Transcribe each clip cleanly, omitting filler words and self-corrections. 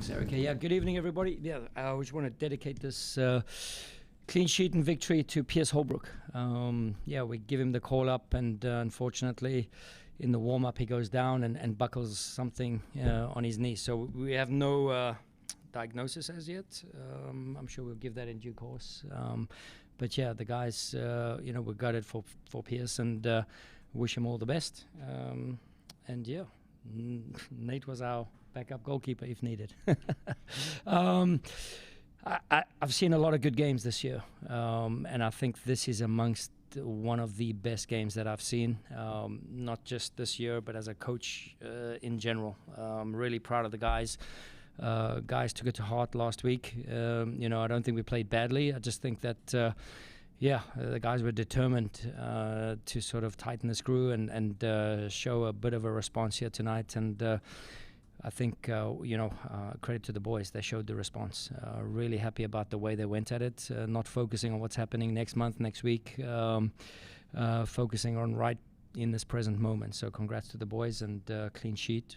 Thanks, Erica. Yeah, good evening, everybody. Yeah, I just want to dedicate this clean sheet and victory to Piers Holbrook. We give him the call up, and unfortunately, in the warm-up, he goes down and buckles something on his knee. So we have no diagnosis as yet. I'm sure we'll give that in due course. But yeah, the guys, we're gutted for Piers and wish him all the best. And yeah, Nate was our backup goalkeeper if needed. I've seen a lot of good games this year, and I think this is amongst one of the best games that I've seen, not just this year, but as a coach in general. I'm really proud of the guys. Guys took it to heart last week. I don't think we played badly. I just think that, the guys were determined to sort of tighten the screw and show a bit of a response here tonight. And I think, credit to the boys. They showed the response. Really happy about the way they went at it, not focusing on what's happening next month, next week, focusing on right in this present moment. So congrats to the boys and clean sheet.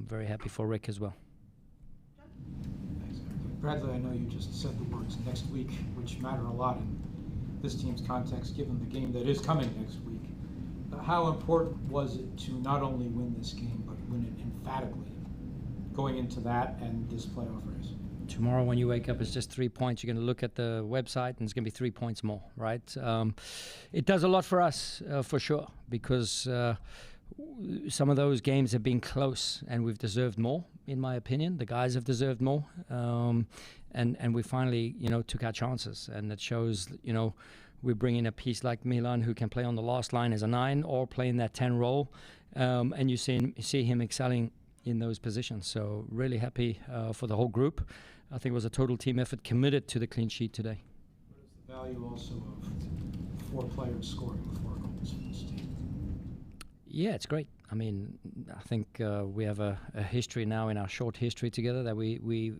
Very happy for Rick as well. Thanks, Bradley, I know you just said the words next week, which matter a lot in this team's context, given the game that is coming next week. How important was it to not only win this game, but win it emphatically going into that and this playoff race? Tomorrow when you wake up, it's just 3 points. You're going to look at the website, and it's going to be 3 points more, right? It does a lot for us, for sure, because some of those games have been close, and we've deserved more, in my opinion. The guys have deserved more, and we finally, took our chances, and it shows, we bring in a piece like Milan who can play on the last line as a 9 or play in that 10 role, and you see him excelling in those positions. So really happy for the whole group. I think it was a total team effort, committed to the clean sheet today. What is the value also of 4 players scoring 4 goals for this team? Yeah, it's great. I mean, I think we have a history now in our short history together that we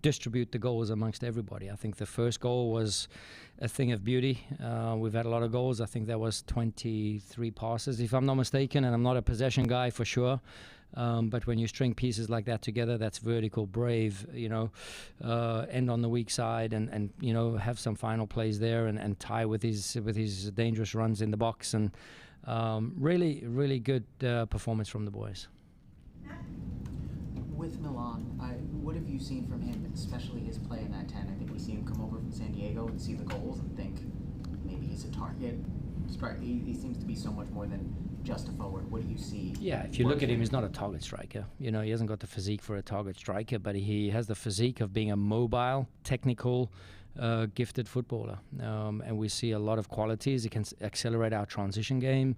distribute the goals amongst everybody. I think the first goal was a thing of beauty. We've had a lot of goals. I think there was 23 passes, if I'm not mistaken, and I'm not a possession guy for sure. But when you string pieces like that together, that's vertical, brave, end on the weak side and have some final plays there and tie with his dangerous runs in the box. And really, really good performance from the boys. With Milan, what have you seen from him, especially his play in that 10? I think we see him come over from San Diego and see the goals and think maybe he's a target. He seems to be so much more than just a forward. What do you see? Yeah, if you look at him, he's not a target striker. He hasn't got the physique for a target striker, but he has the physique of being a mobile, technical, gifted footballer. And we see a lot of qualities. He can accelerate our transition game.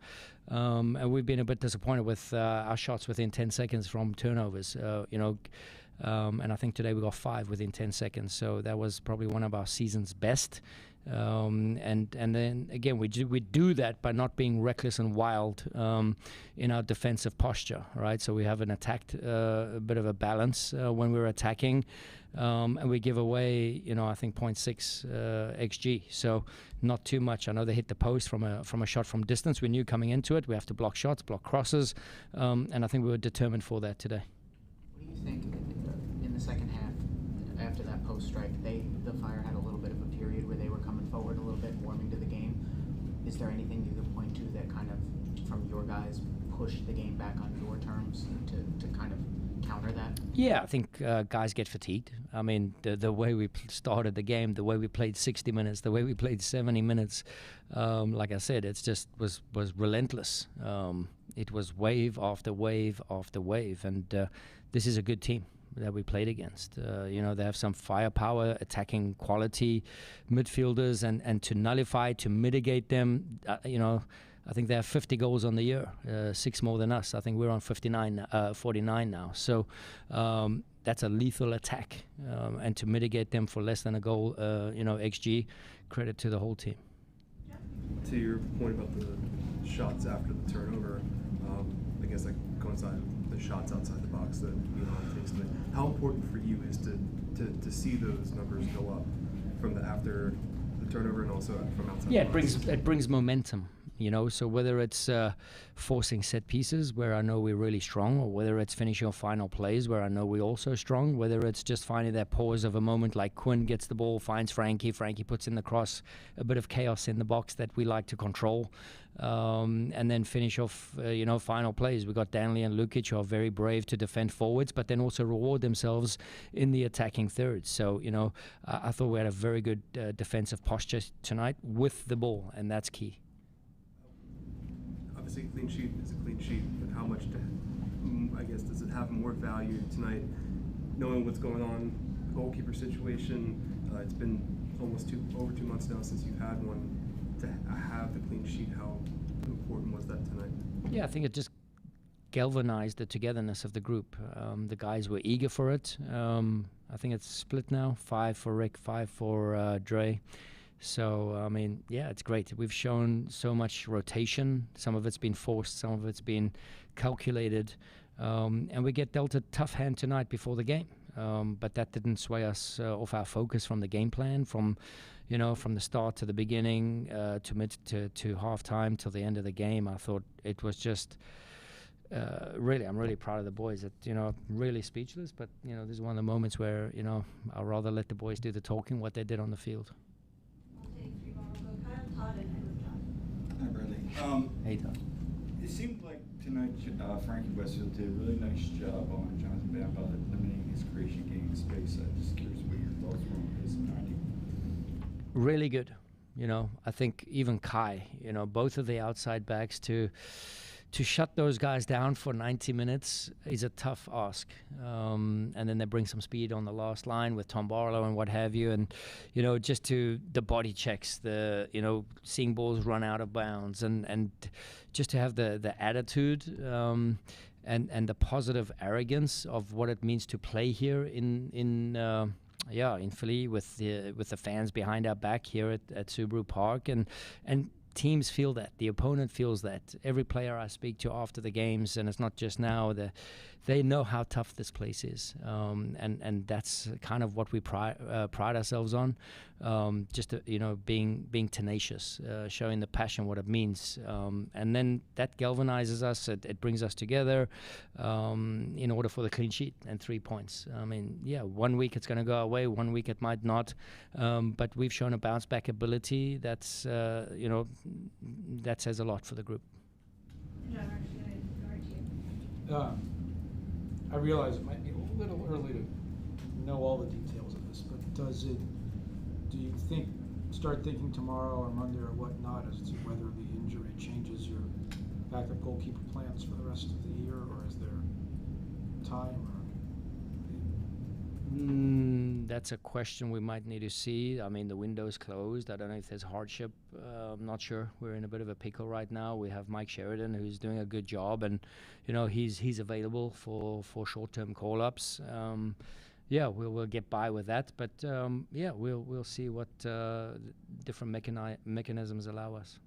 And we've been a bit disappointed with our shots within 10 seconds from turnovers. And I think today we got 5 within 10 seconds. So that was probably one of our season's best. And then again, we do that by not being reckless and wild in our defensive posture, right? So we haven't attacked a bit of a balance when we're attacking, and we give away, I think 0.6 xG. So not too much. I know they hit the post from a shot from distance. We knew coming into it we have to block shots, block crosses, and I think we were determined for that today. What do you think in the second half after that post strike? The Fire had a little bit of a period where they were coming forward a little bit, warming to the game. Is there anything you can point to that kind of, from your guys, pushed the game back on your terms to kind of counter that? Yeah, I think guys get fatigued. I mean, the way we started the game, the way we played 60 minutes, the way we played 70 minutes, like I said, it's just was relentless. It was wave after wave after wave, and this is a good team that we played against. They have some firepower, attacking quality, midfielders, and to nullify, to mitigate them, I think they have 50 goals on the year, 6 more than us. I think we're on 49 now. So that's a lethal attack, and to mitigate them for less than a goal, XG, credit to the whole team. To your point about the shots after the turnover, I guess that coincides with the shots outside the box that Milan takes. How important for you is to see those numbers go up from after the turnover and also from outside? Yeah, the box? it brings momentum. So whether it's forcing set pieces where I know we're really strong, or whether it's finishing off final plays where I know we're also strong, whether it's just finding that pause of a moment like Quinn gets the ball, finds Frankie puts in the cross, a bit of chaos in the box that we like to control, and then finish off, final plays. We got Danley and Lukic who are very brave to defend forwards, but then also reward themselves in the attacking third. So, I thought we had a very good defensive posture tonight with the ball, and that's key. Obviously, a clean sheet is a clean sheet, but how much, does it have more value tonight, knowing what's going on, the goalkeeper situation? It's been almost over 2 months now since you've had one. To have the clean sheet, how important was that tonight? Yeah, I think it just galvanized the togetherness of the group. The guys were eager for it. I think it's split now, 5 for Rick, 5 for Dre. So, it's great. We've shown so much rotation. Some of it's been forced, some of it's been calculated. And we get dealt a tough hand tonight before the game. But that didn't sway us off our focus from the game plan, from the start to the beginning, to mid to halftime till the end of the game. I thought it was just really, I'm really proud of the boys. That really speechless. But this is one of the moments where I'd rather let the boys do the talking, what they did on the field. Hi, Bradley. Hey, Todd. It seemed like tonight Frankie Westfield did a really nice job on Jonathan Bamba limiting his creation, gaining space. I'm just curious what your thoughts were on his 90. Really good. I think even Kai, both of the outside backs to shut those guys down for 90 minutes is a tough ask. And then they bring some speed on the last line with Tom Barlow and what have you. And, just to the body checks, seeing balls run out of bounds and just to have the attitude and the positive arrogance of what it means to play here in Philly with the fans behind our back here at Subaru Park. And teams feel that. The opponent feels that. Every player I speak to after the games, and it's not just now, they know how tough this place is. And that's kind of what we pride ourselves on. Just being tenacious, showing the passion, what it means. And then that galvanizes us. It brings us together in order for the clean sheet and 3 points. 1 week it's going to go our way, 1 week it might not. But we've shown a bounce back ability that's, that says a lot for the group. I realize it might be a little early to know all the details of this, but do you start thinking tomorrow or Monday or whatnot as to whether the injury changes your backup goalkeeper plans for the rest of the year, or is there time? That's a question we might need to see. The window's closed. I don't know if there's hardship. I'm not sure. We're in a bit of a pickle right now. We have Mike Sheridan, who's doing a good job, and he's available for short-term call-ups. We'll get by with that, but we'll see what different mechanisms allow us.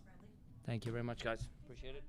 Thanks, Bradley. Thank you very much, guys. Appreciate it.